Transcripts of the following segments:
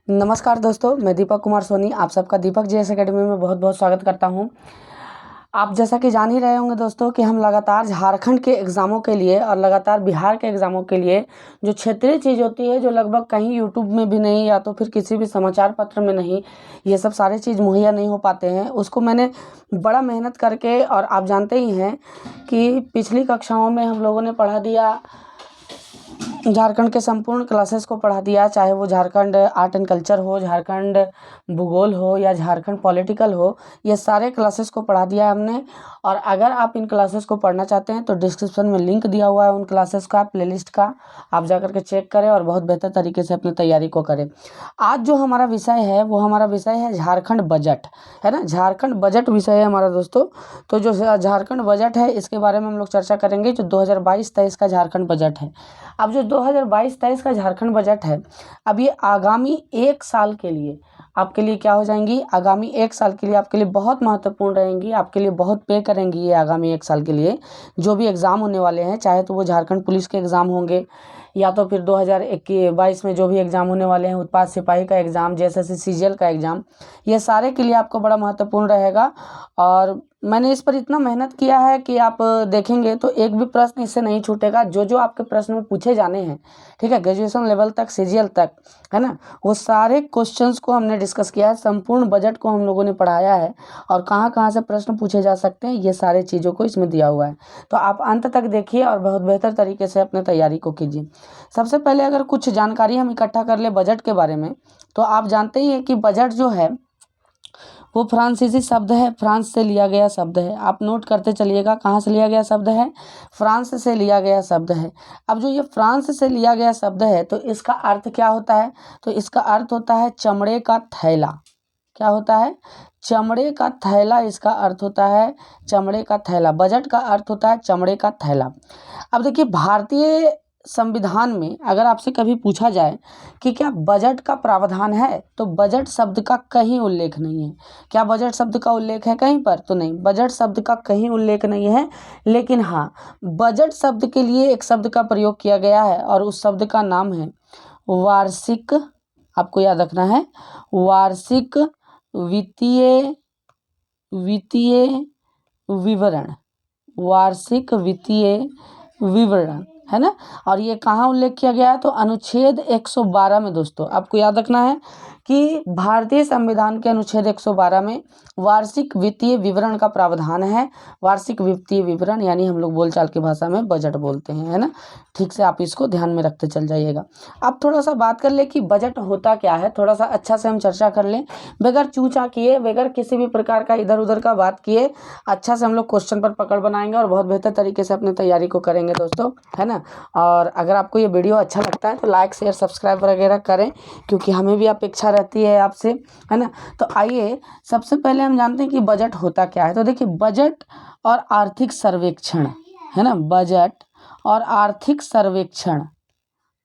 नमस्कार दोस्तों, मैं दीपक कुमार सोनी आप सबका दीपक जीएस एकेडमी में बहुत बहुत स्वागत करता हूं। आप जैसा कि जान ही रहे होंगे दोस्तों कि हम लगातार झारखंड के एग्ज़ामों के लिए और लगातार बिहार के एग्ज़ामों के लिए जो क्षेत्रीय चीज़ होती है, जो लगभग कहीं यूट्यूब में भी नहीं या तो फिर किसी भी समाचार पत्र में नहीं, ये सब सारे चीज़ मुहैया नहीं हो पाते हैं। उसको मैंने बड़ा मेहनत करके, और आप जानते ही हैं कि पिछली कक्षाओं में हम लोगों ने पढ़ा दिया, झारखंड के संपूर्ण क्लासेस को पढ़ा दिया, चाहे वो झारखंड आर्ट एंड कल्चर हो, झारखंड भूगोल हो या झारखंड पॉलिटिकल हो, ये सारे क्लासेस को पढ़ा दिया हमने। और अगर आप इन क्लासेस को पढ़ना चाहते हैं तो डिस्क्रिप्शन में लिंक दिया हुआ है उन क्लासेस का, प्लेलिस्ट का, आप जा करके चेक करें और बहुत बेहतर तरीके से अपनी तैयारी को करें। आज जो हमारा विषय है वो हमारा विषय है झारखंड बजट, है ना। झारखंड बजट विषय है हमारा दोस्तों। तो जो झारखंड बजट है इसके बारे में हम लोग चर्चा करेंगे, जो 2022-23 का झारखंड बजट है। अब जो 2022-23 का झारखंड बजट है, अब ये आगामी 1 साल के लिए आपके लिए क्या हो जाएंगी, आगामी 1 साल के लिए आपके लिए बहुत महत्वपूर्ण रहेंगी, आपके लिए बहुत पे करेंगी ये आगामी 1 साल के लिए। जो भी एग्ज़ाम होने वाले हैं, चाहे तो वो झारखंड पुलिस के एग्ज़ाम होंगे या तो फिर 2022 में जो भी एग्ज़ाम होने वाले हैं, उत्पाद सिपाही का एग्ज़ाम, जेएसएससी सीजीएल का एग्ज़ाम, ये सारे के लिए आपको बड़ा महत्वपूर्ण रहेगा। और मैंने इस पर इतना मेहनत किया है कि आप देखेंगे तो एक भी प्रश्न इससे नहीं छूटेगा। जो जो आपके प्रश्न में पूछे जाने हैं, ठीक है, ग्रेजुएशन लेवल तक, सीजीएल तक, है ना, वो सारे क्वेश्चंस को हमने डिस्कस किया है। संपूर्ण बजट को हम लोगों ने पढ़ाया है और कहाँ कहाँ से प्रश्न पूछे जा सकते हैं, ये सारे चीज़ों को इसमें दिया हुआ है। तो आप अंत तक देखिए और बहुत बेहतर तरीके से अपने तैयारी को कीजिए। सबसे पहले अगर कुछ जानकारी हम इकट्ठा कर ले बजट के बारे में, तो आप जानते ही हैं कि बजट जो है वो फ्रांसीसी शब्द है, फ्रांस से लिया गया शब्द है। आप नोट करते चलिएगा कहाँ से लिया गया शब्द है, फ्रांस से लिया गया शब्द है। अब जो ये फ्रांस से लिया गया शब्द है तो इसका अर्थ क्या होता है, तो इसका अर्थ होता है चमड़े का थैला। क्या होता है, चमड़े का थैला, इसका अर्थ होता है चमड़े का थैला। बजट का अर्थ होता है चमड़े का थैला। अब देखिए, भारतीय संविधान में अगर आपसे कभी पूछा जाए कि क्या बजट का प्रावधान है, तो बजट शब्द का कहीं उल्लेख नहीं है। क्या बजट शब्द का उल्लेख है कहीं पर, तो नहीं, बजट शब्द का कहीं उल्लेख नहीं है। लेकिन हाँ, बजट शब्द के लिए एक शब्द का प्रयोग किया गया है और उस शब्द का नाम है वार्षिक। आपको याद रखना है, वार्षिक वित्तीय विवरण, वार्षिक वित्तीय विवरण, है ना। और ये कहाँ उल्लेख किया गया है, तो अनुच्छेद 112 में। दोस्तों आपको याद रखना है कि भारतीय संविधान के अनुच्छेद 112 में वार्षिक वित्तीय विवरण का प्रावधान है। वार्षिक वित्तीय विवरण यानी हम लोग बोलचाल की भाषा में बजट बोलते हैं, है ना। ठीक से आप इसको ध्यान में रखते चल जाइएगा। अब थोड़ा सा बात कर ले कि बजट होता क्या है, थोड़ा सा अच्छा से हम चर्चा कर लें, बगैर चूचा किए, बगैर किसी भी प्रकार का इधर उधर का बात किए। अच्छा से हम लोग क्वेश्चन पर पकड़ बनाएंगे और बहुत बेहतर तरीके से अपनी तैयारी को करेंगे दोस्तों, है ना। और अगर आपको ये वीडियो अच्छा लगता है तो लाइक शेयर सब्सक्राइब वगैरह करें, क्योंकि हमें भी अपेक्षा रहती है आपसे, है ना। तो आइए सबसे पहले हम जानते हैं कि बजट होता क्या है। तो देखिए, बजट और आर्थिक सर्वेक्षण, है ना, बजट और आर्थिक सर्वेक्षण,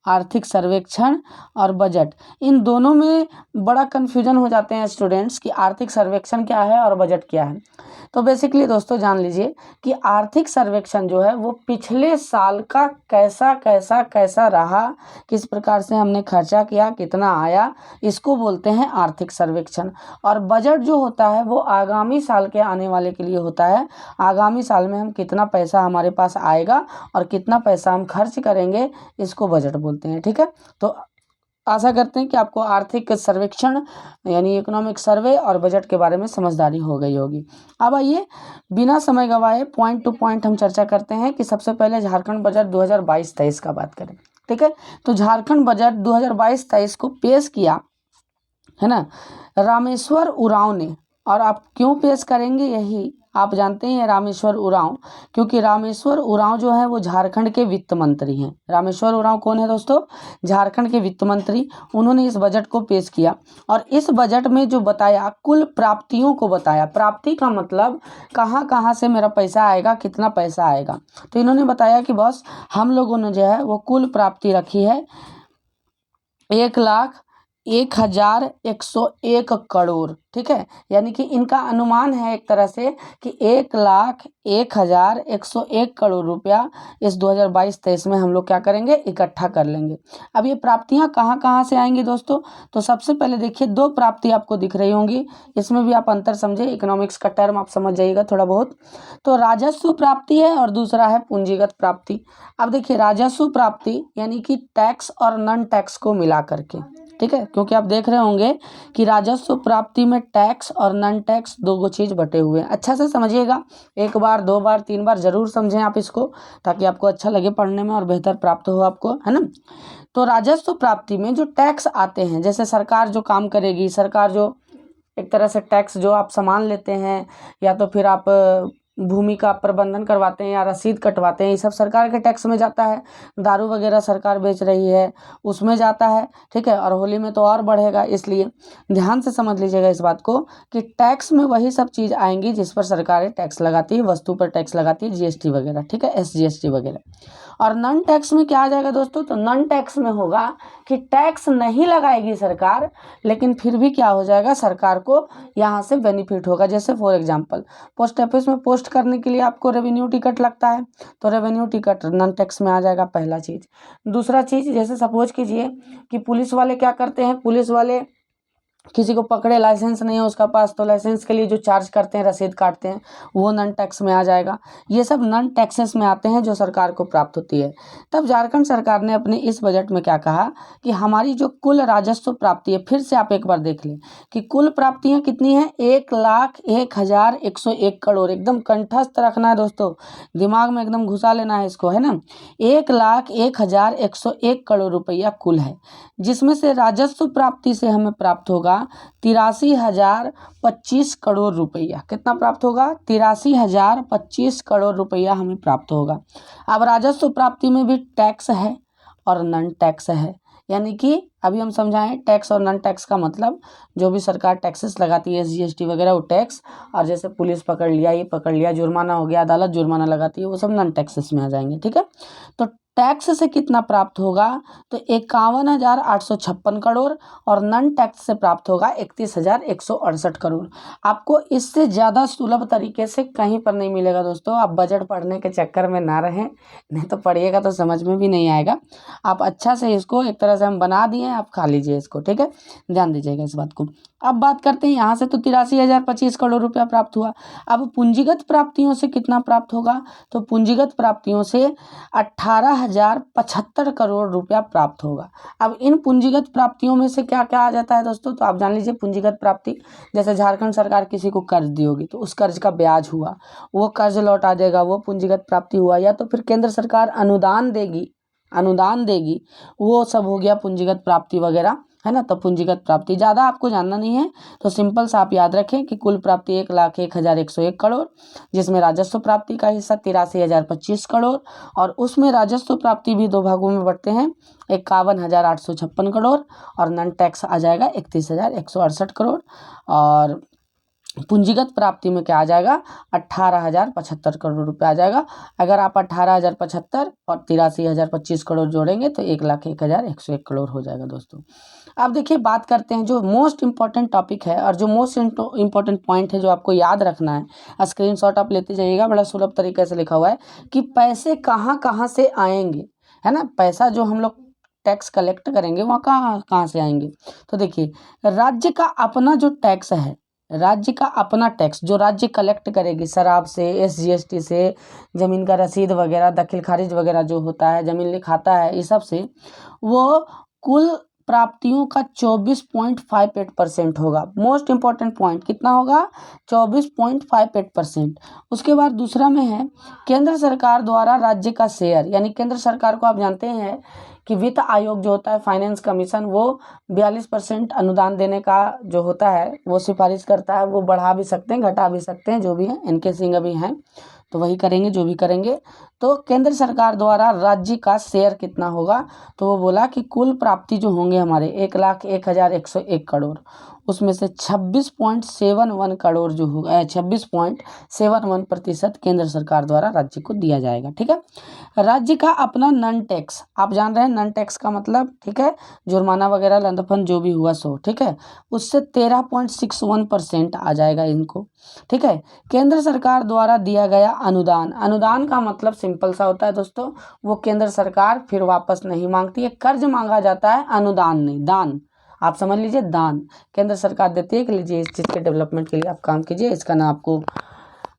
आर्थिक सर्वेक्षण और बजट, इन दोनों में बड़ा कन्फ्यूजन हो जाते हैं स्टूडेंट्स कि आर्थिक सर्वेक्षण क्या है और बजट क्या है। तो बेसिकली दोस्तों जान लीजिए कि आर्थिक सर्वेक्षण जो है वो पिछले साल का कैसा रहा, किस प्रकार से हमने खर्चा किया, कितना आया, इसको बोलते हैं आर्थिक सर्वेक्षण। और बजट जो होता है वो आगामी साल के आने वाले के लिए होता है। आगामी साल में हम कितना पैसा हमारे पास आएगा और कितना पैसा हम खर्च करेंगे, इसको बजट बोलते हैं, ठीक है। तो आशा करते हैं कि आपको आर्थिक सर्वेक्षण यानी इकोनॉमिक सर्वे और बजट के बारे में समझदारी हो गई होगी। अब आइए बिना समय गवाए पॉइंट टू पॉइंट हम चर्चा करते हैं कि सबसे पहले झारखंड बजट 2022-23 का बात करें, ठीक है। तो झारखंड बजट 2022-23 को पेश किया, है ना, रामेश्वर उरांव ने। और आप क्यों पेश करेंगे, यही आप जानते हैं, रामेश्वर उरांव, क्योंकि रामेश्वर उरांव जो है वो झारखंड के वित्त मंत्री हैं। रामेश्वर उरांव कौन है दोस्तों, झारखंड के वित्त मंत्री। उन्होंने इस बजट को पेश किया और इस बजट में जो बताया, कुल प्राप्तियों को बताया। प्राप्ति का मतलब कहाँ कहाँ से मेरा पैसा आएगा, कितना पैसा आएगा। तो इन्होंने बताया कि बॉस हम लोगों ने जो है वो कुल प्राप्ति रखी है 1,41,00,000 1,101 करोड़, ठीक है। यानी कि इनका अनुमान है एक तरह से कि 1,01,101 करोड़ रुपया इस 2022-23 में हम लोग क्या करेंगे, इकट्ठा कर लेंगे। अब ये प्राप्तियां कहाँ कहाँ से आएंगी दोस्तों, तो सबसे पहले देखिए 2 प्राप्ति आपको दिख रही होंगी, इसमें भी आप अंतर समझे, इकोनॉमिक्स का टर्म आप समझ जाइएगा थोड़ा बहुत। तो राजस्व प्राप्ति है और दूसरा है पूंजीगत प्राप्ति। अब देखिए राजस्व प्राप्ति यानी कि टैक्स और नॉन टैक्स को मिला करके, ठीक है, क्योंकि आप देख रहे होंगे कि राजस्व प्राप्ति में टैक्स और नॉन टैक्स दो चीज बटे हुए हैं। अच्छा से समझिएगा, 1 बार 2 बार 3 बार जरूर समझें आप इसको, ताकि आपको अच्छा लगे पढ़ने में और बेहतर प्राप्त हो आपको, है ना। तो राजस्व प्राप्ति में जो टैक्स आते हैं, जैसे सरकार जो काम करेगी, सरकार जो एक तरह से टैक्स जो आप सामान लेते हैं या तो फिर आप भूमि का प्रबंधन करवाते हैं या रसीद कटवाते हैं, ये सब सरकार के टैक्स में जाता है। दारू वगैरह सरकार बेच रही है उसमें जाता है, ठीक है। और होली में तो और बढ़ेगा, इसलिए ध्यान से समझ लीजिएगा इस बात को कि टैक्स में वही सब चीज़ आएंगी जिस पर सरकारें टैक्स लगाती है, वस्तु पर टैक्स लगाती है, जीएसटी वगैरह, ठीक है, SGST वगैरह। और नॉन टैक्स में क्या आ जाएगा दोस्तों, तो नॉन टैक्स में होगा कि टैक्स नहीं लगाएगी सरकार, लेकिन फिर भी क्या हो जाएगा, सरकार को यहाँ से बेनिफिट होगा। जैसे फॉर एग्जांपल पोस्ट ऑफिस में पोस्ट करने के लिए आपको रेवेन्यू टिकट लगता है, तो रेवेन्यू टिकट नॉन टैक्स में आ जाएगा, पहला चीज़। दूसरा चीज़, जैसे सपोज कीजिए कि पुलिस वाले क्या करते हैं, पुलिस वाले किसी को पकड़े, लाइसेंस नहीं है उसका पास, तो लाइसेंस के लिए जो चार्ज करते हैं, रसीद काटते हैं, वो नॉन टैक्स में आ जाएगा। ये सब नॉन टैक्सेस में आते हैं जो सरकार को प्राप्त होती है। तब झारखंड सरकार ने अपने इस बजट में क्या कहा कि हमारी जो कुल राजस्व प्राप्ति है, फिर से आप एक बार देख लें कि कुल प्राप्तियां कितनी है, 1,01,101 करोड़। एकदम कंठस्थ रखना है दोस्तों, दिमाग में एकदम घुसा लेना है इसको, है ना। 1,01,101 करोड़ रुपया कुल है, जिसमें से राजस्व प्राप्ति से हमें प्राप्त होगा 83,025 करोड़ रुपया। कितना प्राप्त होगा, 83,025 करोड़ रुपया हमें प्राप्त होगा। अब राजस्व प्राप्ति में भी टैक्स है और नॉन टैक्स है, यानी कि अभी हम समझाएं टैक्स और नॉन टैक्स का मतलब, जो भी सरकार टैक्सेस लगाती है, SGST वगैरह, वो टैक्स, और जैसे पुलिस पकड़ लिया, ये पकड़ लिया, जुर्माना हो गया, अदालत जुर्माना लगाती है, वो सब नॉन टैक्सेस में आ जाएंगे, ठीक है। तो टैक्स से कितना प्राप्त होगा, तो 51,856 करोड़, और नॉन टैक्स से प्राप्त होगा 31,168 करोड़। आपको इससे ज़्यादा सुलभ तरीके से कहीं पर नहीं मिलेगा दोस्तों। आप बजट पढ़ने के चक्कर में ना रहें, नहीं तो पढ़िएगा तो समझ में भी नहीं आएगा। आप अच्छा से इसको एक तरह से हम बना दिए, आप खा लीजिए इसको, ठीक है, ध्यान दीजिएगा इस बात को। अब बात करते हैं, यहाँ से तो 83,025 करोड़ रुपया प्राप्त हुआ। अब पूंजीगत प्राप्तियों से कितना प्राप्त होगा, तो पूंजीगत प्राप्तियों से 18,075 करोड़ रुपया प्राप्त होगा। अब इन पूंजीगत प्राप्तियों में से क्या क्या आ जाता है दोस्तों, तो आप जान लीजिए पूंजीगत प्राप्ति, जैसे झारखंड सरकार किसी को कर्ज दी होगी तो उस कर्ज का ब्याज हुआ, वो कर्ज लौटा देगा, वो पूंजीगत प्राप्ति हुआ। या तो फिर केंद्र सरकार अनुदान देगी, वो सब हो गया पूंजीगत प्राप्ति वगैरह, है ना। तो पूंजीगत प्राप्ति ज़्यादा आपको जानना नहीं है, तो सिंपल सा आप याद रखें कि कुल प्राप्ति 1,01,101 करोड़, जिसमें राजस्व प्राप्ति का हिस्सा 83,025 करोड़, और उसमें राजस्व प्राप्ति भी 2 भागों में बढ़ते हैं, 51,856 करोड़, और नॉन टैक्स आ जाएगा 31,168 करोड़, और पूंजीगत प्राप्ति में क्या आ जाएगा, 18,075 करोड़ रुपये आ जाएगा। अगर आप 18,075 और 83,025 करोड़ जोड़ेंगे तो 1,01,101 करोड़ हो जाएगा दोस्तों। अब देखिए बात करते हैं जो मोस्ट इंपॉर्टेंट टॉपिक है और जो मोस्ट इंपॉर्टेंट पॉइंट है जो आपको याद रखना है, स्क्रीनशॉट आप लेते जाइएगा, बड़ा सुलभ तरीके से लिखा हुआ है कि पैसे कहाँ कहाँ से आएंगे, है ना। पैसा जो हम लोग टैक्स कलेक्ट करेंगे वहाँ कहाँ कहाँ से आएंगे, तो देखिए राज्य का अपना जो टैक्स है, राज्य का अपना टैक्स जो राज्य कलेक्ट करेगी शराब से, SGST से, ज़मीन का रसीद वगैरह, दखिल खारिज वगैरह जो होता है, ज़मीन लिखाता है, इस सब से वो कुल प्राप्तियों का 24.58% होगा। मोस्ट इंपॉर्टेंट पॉइंट कितना होगा, 24.58%। उसके बाद दूसरा में है केंद्र सरकार द्वारा राज्य का शेयर, यानी केंद्र सरकार को आप जानते हैं कि वित्त आयोग जो होता है, फाइनेंस कमीशन, वो 42% अनुदान देने का जो होता है वो सिफारिश करता है। वो बढ़ा भी सकते हैं, घटा भी सकते हैं, जो भी है, इनके सिंह अभी हैं तो वही करेंगे जो भी करेंगे। तो केंद्र सरकार द्वारा राज्य का शेयर कितना होगा, तो वो बोला कि कुल प्राप्ति जो होंगे हमारे 1,01,101 करोड़, उसमें से 26.71 करोड़ जो होगा 26.71% केंद्र सरकार द्वारा राज्य को दिया जाएगा। ठीक है, राज्य का अपना नन टैक्स, आप जान रहे हैं नन टैक्स का मतलब, ठीक है, जुर्माना वगैरह लंदफन जो भी हुआ सो, ठीक है, उससे 13.61% आ जाएगा इनको। ठीक है, केंद्र सरकार द्वारा दिया गया अनुदान, अनुदान का मतलब सिंपल सा होता है दोस्तों, वो केंद्र सरकार फिर वापस नहीं मांगती है, कर्ज मांगा जाता है, अनुदान नहीं, दान, आप समझ लीजिए, दान केंद्र सरकार देती है कि लीजिए इस चीज़ के डेवलपमेंट के लिए आप काम कीजिए, इसका ना आपको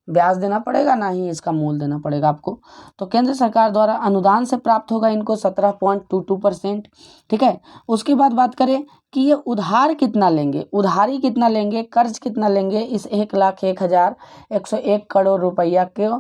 ब्याज देना पड़ेगा ना ही इसका मूल देना पड़ेगा आपको। तो केंद्र सरकार द्वारा अनुदान से प्राप्त होगा इनको 17.22%। ठीक है, उसके बाद बात करें कि ये उधार कितना लेंगे, उधारी कितना लेंगे, कर्ज कितना लेंगे इस 1,01,101 करोड़ रुपया को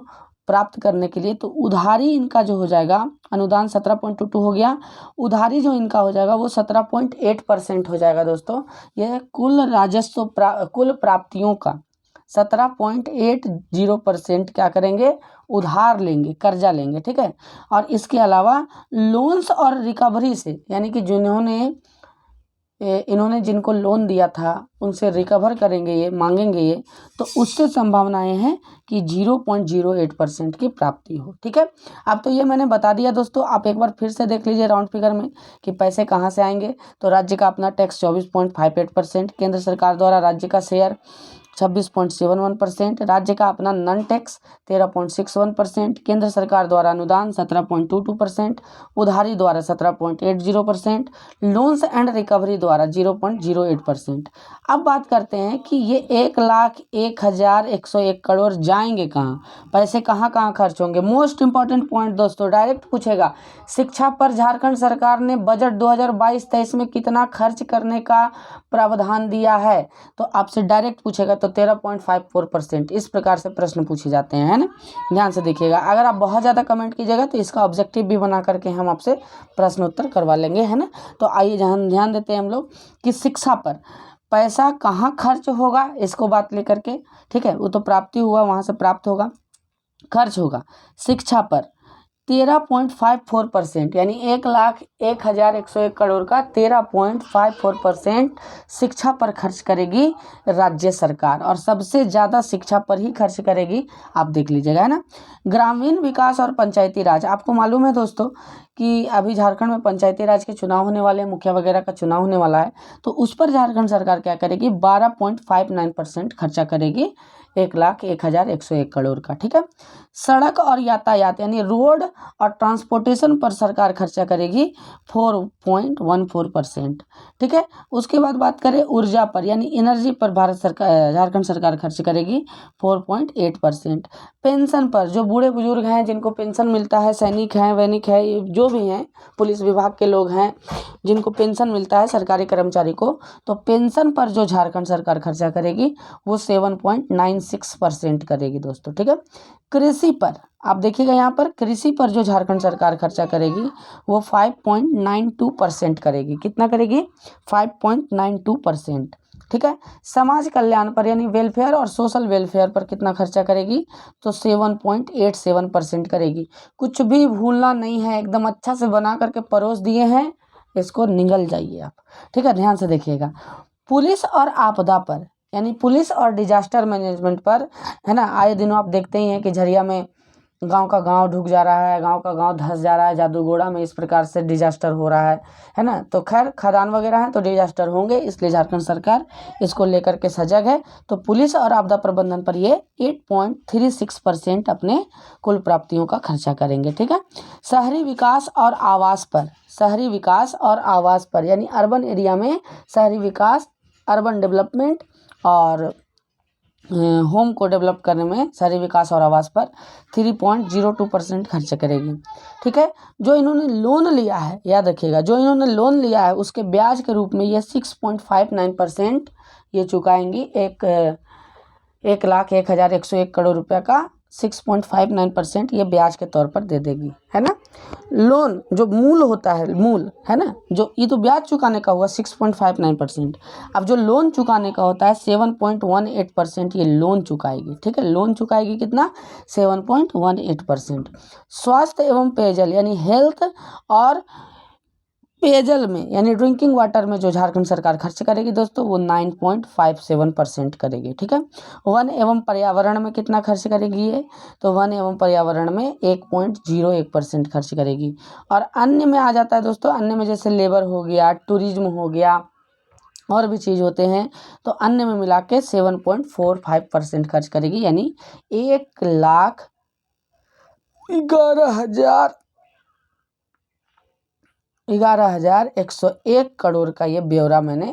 प्राप्त करने के लिए। तो उधारी इनका जो हो जाएगा, अनुदान 17.22 हो गया, उधारी जो इनका हो जाएगा वो 17.8% हो जाएगा दोस्तों। यह कुल राजस्व कुल प्राप्तियों का 17.80% क्या करेंगे, उधार लेंगे, कर्जा लेंगे। ठीक है, और इसके अलावा लोन्स और रिकवरी से, यानी कि जिन्होंने इन्होंने जिनको लोन दिया था उनसे रिकवर करेंगे, ये मांगेंगे ये, तो उससे संभावनाएं हैं कि 0.08% की प्राप्ति हो। ठीक है, अब तो ये मैंने बता दिया दोस्तों, आप एक बार फिर से देख लीजिए राउंड फिगर में कि पैसे कहाँ से आएंगे। तो राज्य का अपना टैक्स 24.58%, केंद्र सरकार द्वारा राज्य का शेयर 26.71%, राज्य का अपना नन टैक्स 13.61%, केंद्र सरकार द्वारा अनुदान 17.22%, उधारी द्वारा 17.80%, लोन्स एंड रिकवरी द्वारा 0.08%। अब बात करते हैं कि ये 1,01,101 करोड़ जाएंगे कहाँ, पैसे कहाँ कहाँ खर्च होंगे। मोस्ट इंपॉर्टेंट पॉइंट दोस्तों, डायरेक्ट पूछेगा, शिक्षा पर झारखंड सरकार ने बजट 2022-23 में कितना खर्च करने का प्रावधान दिया है, तो आपसे डायरेक्ट पूछेगा तो 13.54%। इस प्रकार से प्रश्न पूछे जाते हैं, है ना, ध्यान से देखिएगा। अगर आप बहुत ज़्यादा कमेंट कीजिएगा तो इसका ऑब्जेक्टिव भी बना करके हम आपसे प्रश्न उत्तर करवा लेंगे, है ना। तो आइए ध्यान देते हैं हम लोग कि शिक्षा पर पैसा कहाँ खर्च होगा, इसको बात लेकर के। ठीक है, वो तो प्राप्ति हुआ, वहाँ से प्राप्त होगा, खर्च होगा शिक्षा पर 13.54%, यानी 1,01,101 करोड़ का 13.54% शिक्षा पर खर्च करेगी राज्य सरकार, और सबसे ज़्यादा शिक्षा पर ही खर्च करेगी, आप देख लीजिएगा, है ना। ग्रामीण विकास और पंचायती राज, आपको मालूम है दोस्तों कि अभी झारखंड में पंचायती राज के चुनाव होने वाले हैं, मुखिया वगैरह का चुनाव होने वाला है, तो उस पर झारखंड सरकार क्या करेगी, 12.59% खर्चा करेगी 1,01,101 करोड़ का। ठीक है, सड़क और यातायात यानी रोड और ट्रांसपोर्टेशन पर सरकार खर्चा करेगी 4.14%। ठीक है, उसके बाद बात करें ऊर्जा पर यानी एनर्जी पर झारखंड सरकार खर्च करेगी 4.8%। पेंशन पर, जो बूढ़े बुजुर्ग हैं जिनको पेंशन मिलता है, सैनिक हैं, वैनिक है, जो भी हैं, पुलिस विभाग के लोग हैं जिनको पेंशन मिलता है सरकारी कर्मचारी को, तो पेंशन पर जो झारखंड सरकार खर्चा करेगी वो 7.96% करेगी दोस्तों। ठीक है, कृषि पर आप देखिएगा, यहाँ पर कृषि पर जो झारखंड सरकार खर्चा करेगी वो 5.92% करेगी। कितना करेगी, 5.92%। ठीक है, समाज कल्याण पर यानी वेलफेयर और सोशल वेलफेयर पर कितना खर्चा करेगी, तो 7.87% करेगी। कुछ भी भूलना नहीं है, एकदम अच्छा से बना करके परोस दिए हैं, इसको निगल जाइए आप। ठीक है, ध्यान से देखिएगा। पुलिस और आपदा पर यानी पुलिस और डिजास्टर मैनेजमेंट पर, है ना, आए दिनों आप देखते ही हैं कि झरिया में गांव का गांव डूब जा रहा है, गांव का गांव धंस जा रहा है, जादूगोड़ा में इस प्रकार से डिजास्टर हो रहा है ना। तो खैर खदान वगैरह है तो डिजास्टर होंगे, इसलिए झारखंड सरकार इसको लेकर के सजग है। तो पुलिस और आपदा प्रबंधन पर ये 8.36% अपने कुल प्राप्तियों का खर्चा करेंगे। ठीक है, शहरी विकास और आवास पर, शहरी विकास और आवास पर यानी अर्बन एरिया में शहरी विकास, अर्बन डेवलपमेंट और होम को डेवलप करने में शहरी विकास और आवास पर 3.02% खर्च करेगी। ठीक है, जो इन्होंने लोन लिया है, याद रखिएगा, जो इन्होंने लोन लिया है उसके ब्याज के रूप में ये 6.59% ये चुकाएंगी। 1,01,101 करोड़ रुपया का 6.59% ये ब्याज के तौर पर दे देगी, है ना। लोन जो मूल होता है, मूल है ना, जो ये तो ब्याज चुकाने का हुआ 6.59%। अब जो लोन चुकाने का होता है 7.18% ये लोन चुकाएगी। ठीक है, लोन चुकाएगी कितना, 7.18%। स्वास्थ्य एवं पेयजल यानी हेल्थ और पेयजल में यानी ड्रिंकिंग वाटर में जो झारखंड सरकार खर्च करेगी दोस्तों वो 9.57% करेगी। ठीक है। वन एवं पर्यावरण में कितना खर्च करेगी ये, तो वन एवं पर्यावरण में 1.01% खर्च करेगी। और अन्य में आ जाता है दोस्तों, अन्य में जैसे लेबर हो गया, टूरिज्म हो गया और भी चीज़ होते हैं, तो अन्य में मिला के 7.45% खर्च करेगी, यानी 1,11,101 करोड़ का ये ब्यौरा मैंने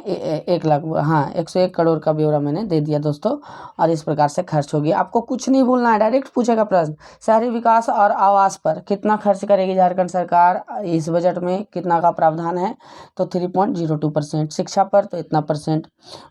101 करोड़ का ब्यौरा मैंने दे दिया दोस्तों। और इस प्रकार से खर्च होगी। आपको कुछ नहीं भूलना है, डायरेक्ट पूछेगा प्रश्न। शहरी विकास और आवास पर कितना खर्च करेगी झारखंड सरकार इस बजट में, कितना का प्रावधान है, तो 3.02%। शिक्षा पर तो इतना परसेंट,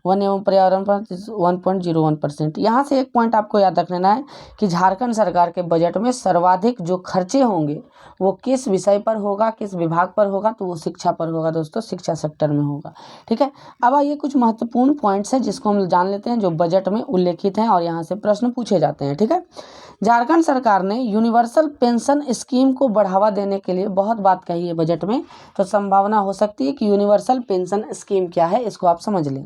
वन एवं पर्यावरण पर 1.01%। यहाँ से एक पॉइंट आपको याद रख लेना है कि झारखंड सरकार के बजट में सर्वाधिक जो खर्चे होंगे वो किस विषय पर होगा, किस विभाग पर होगा, तो वो शिक्षा पर होगा दोस्तों, शिक्षा सेक्टर में होगा। ठीक है। अब आइए कुछ महत्वपूर्ण पॉइंट्स हैं जिसको हम जान लेते हैं, जो बजट में उल्लेखित हैं और यहाँ से प्रश्न पूछे जाते हैं। ठीक है। झारखंड सरकार ने यूनिवर्सल पेंशन स्कीम को बढ़ावा देने के लिए बहुत बात कही है बजट में, तो संभावना हो सकती है कि यूनिवर्सल पेंशन स्कीम क्या है इसको आप समझ लें।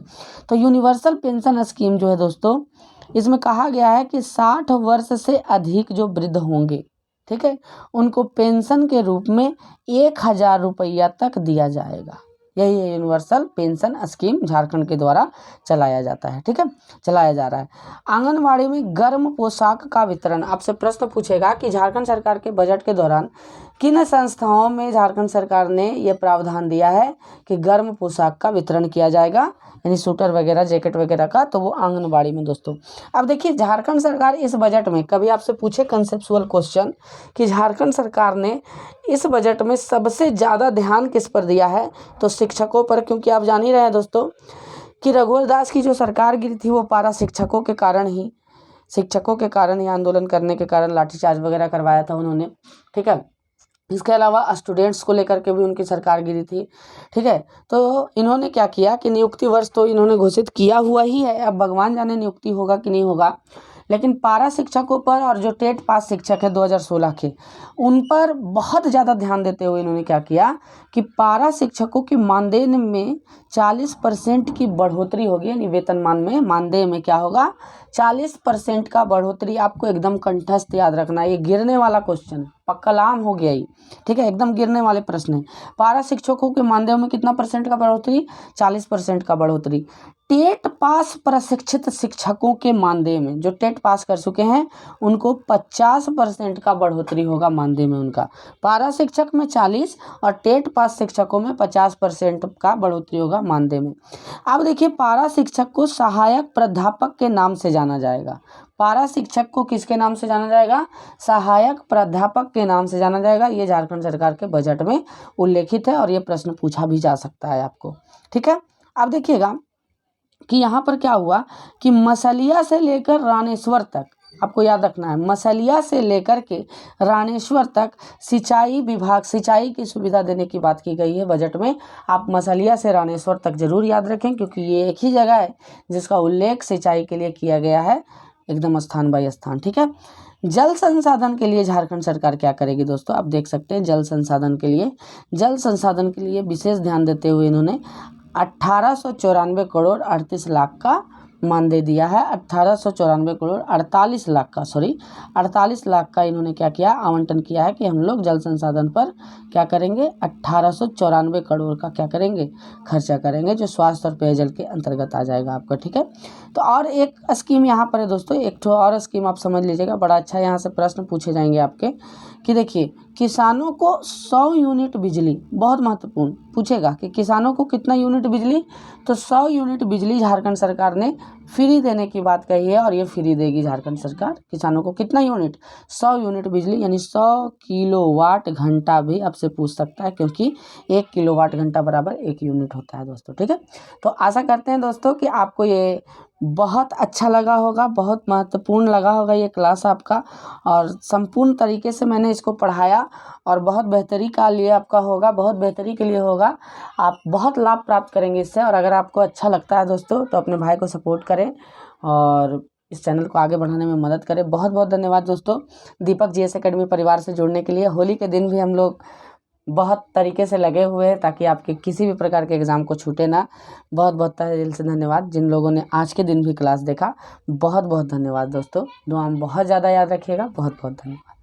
तो यूनिवर्सल पेंशन स्कीम जो है दोस्तों, इसमें कहा गया है कि 60 वर्ष से अधिक जो वृद्ध होंगे, ठीक है, उनको पेंशन के रूप में 1,000 रुपया तक दिया जाएगा। यही है यूनिवर्सल पेंशन स्कीम, झारखंड के द्वारा चलाया जाता है। ठीक है, चलाया जा रहा है। आंगनवाड़ी में गर्म पोशाक का वितरण, आपसे प्रश्न पूछेगा कि झारखंड सरकार के बजट के दौरान किन संस्थाओं में झारखंड सरकार ने यह प्रावधान दिया है कि गर्म पोशाक का वितरण किया जाएगा, यानी स्वेटर वगैरह, जैकेट वगैरह का, तो वो आंगनबाड़ी में दोस्तों। अब देखिए झारखंड सरकार इस बजट में, कभी आपसे पूछे कंसेप्चुअल क्वेश्चन कि झारखंड सरकार ने इस बजट में सबसे ज़्यादा ध्यान किस पर दिया है, तो शिक्षकों पर, क्योंकि आप जान ही रहे हैं दोस्तों कि रघुवर दास की जो सरकार गिरी थी वो पारा शिक्षकों के कारण ही आंदोलन करने के कारण लाठीचार्ज वगैरह करवाया था उन्होंने। ठीक है। इसके अलावा स्टूडेंट्स को लेकर के भी उनकी सरकार गिरी थी। ठीक है। तो इन्होंने क्या किया कि नियुक्ति वर्ष तो इन्होंने घोषित किया हुआ ही है, अब भगवान जाने नियुक्ति होगा कि नहीं होगा, लेकिन पारा शिक्षकों पर और जो टेट पास शिक्षक है 2016 के, उन पर बहुत ज़्यादा ध्यान देते हुए इन्होंने क्या किया कि पारा शिक्षकों की मानदेय में 40% की बढ़ोतरी होगी, यानी वेतनमान में, मानदेय में क्या होगा, 40% का बढ़ोतरी। आपको एकदम कंठस्थ याद रखना है, ये गिरने वाला क्वेश्चन पक्कलाम हो गया ही। ठीक है, एकदम गिरने वाले प्रश्न है। पारा शिक्षकों के मानदेय में कितना परसेंट का बढ़ोतरी, 40% का बढ़ोतरी। टेट पास प्रशिक्षित शिक्षकों के मानदेय में, जो टेट पास कर चुके हैं उनको 50% का बढ़ोतरी होगा मानदेय में उनका। पारा शिक्षक में 40 और टेट पास शिक्षकों में 50% का बढ़ोतरी होगा मानदेय में। अब देखिए पारा शिक्षक को सहायक प्राध्यापक के नाम से जाना जाएगा। पारा शिक्षक को किसके नाम से जाना जाएगा, सहायक प्राध्यापक के नाम से जाना जाएगा। ये झारखंड सरकार के बजट में उल्लेखित है और ये प्रश्न पूछा भी जा सकता है आपको। ठीक है। अब देखिएगा कि यहाँ पर क्या हुआ कि मसलिया से लेकर रानेश्वर तक, आपको याद रखना है, मसलिया से लेकर के रानेश्वर तक सिंचाई विभाग, सिंचाई की सुविधा देने की बात की गई है बजट में। आप मसलिया से रानेश्वर तक जरूर याद रखें, क्योंकि ये एक ही जगह है जिसका उल्लेख सिंचाई के लिए किया गया है, एकदम स्थान बाय स्थान। ठीक है। जल संसाधन के लिए झारखंड सरकार क्या करेगी दोस्तों, आप देख सकते हैं जल संसाधन के लिए विशेष ध्यान देते हुए इन्होंने 1894 करोड़ 38 लाख का मानदेय दिया है। 1894 करोड़ 48 लाख का, 48 लाख का इन्होंने क्या किया, आवंटन किया है कि हम लोग जल संसाधन पर क्या करेंगे, 1894 करोड़ का क्या करेंगे, खर्चा करेंगे, जो स्वास्थ्य और पेयजल के अंतर्गत आ जाएगा आपका। ठीक है। तो और एक स्कीम यहाँ पर है दोस्तों, एक और स्कीम आप समझ लीजिएगा, बड़ा अच्छा यहाँ से प्रश्न पूछे जाएंगे आपके कि देखिए किसानों को 100 यूनिट बिजली, बहुत महत्वपूर्ण पूछेगा कि किसानों को कितना यूनिट बिजली, तो 100 यूनिट बिजली झारखंड सरकार ने फ्री देने की बात कही है और ये फ्री देगी झारखंड सरकार किसानों को। कितना यूनिट, 100 यूनिट बिजली, यानी 100 किलोवाट घंटा भी आपसे पूछ सकता है, क्योंकि 1 किलोवाट घंटा बराबर 1 यूनिट होता है दोस्तों। ठीक है। तो आशा करते हैं दोस्तों कि आपको ये बहुत अच्छा लगा होगा, बहुत महत्वपूर्ण लगा होगा ये क्लास आपका, और संपूर्ण तरीके से मैंने इसको पढ़ाया और बहुत बेहतरी का लिए आपका होगा, बहुत बेहतरी के लिए होगा, आप बहुत लाभ प्राप्त करेंगे इससे। और अगर आपको अच्छा लगता है दोस्तों तो अपने भाई को सपोर्ट करें और इस चैनल को आगे बढ़ाने में मदद करें। बहुत बहुत धन्यवाद दोस्तों दीपक GS एकेडमी परिवार से जुड़ने के लिए। होली के दिन भी हम लोग बहुत तरीके से लगे हुए हैं ताकि आपके किसी भी प्रकार के एग्ज़ाम को छूटे ना। बहुत बहुत तहे दिल से धन्यवाद जिन लोगों ने आज के दिन भी क्लास देखा। बहुत बहुत धन्यवाद दोस्तों। दुआ में बहुत ज़्यादा याद रखिएगा। बहुत बहुत धन्यवाद।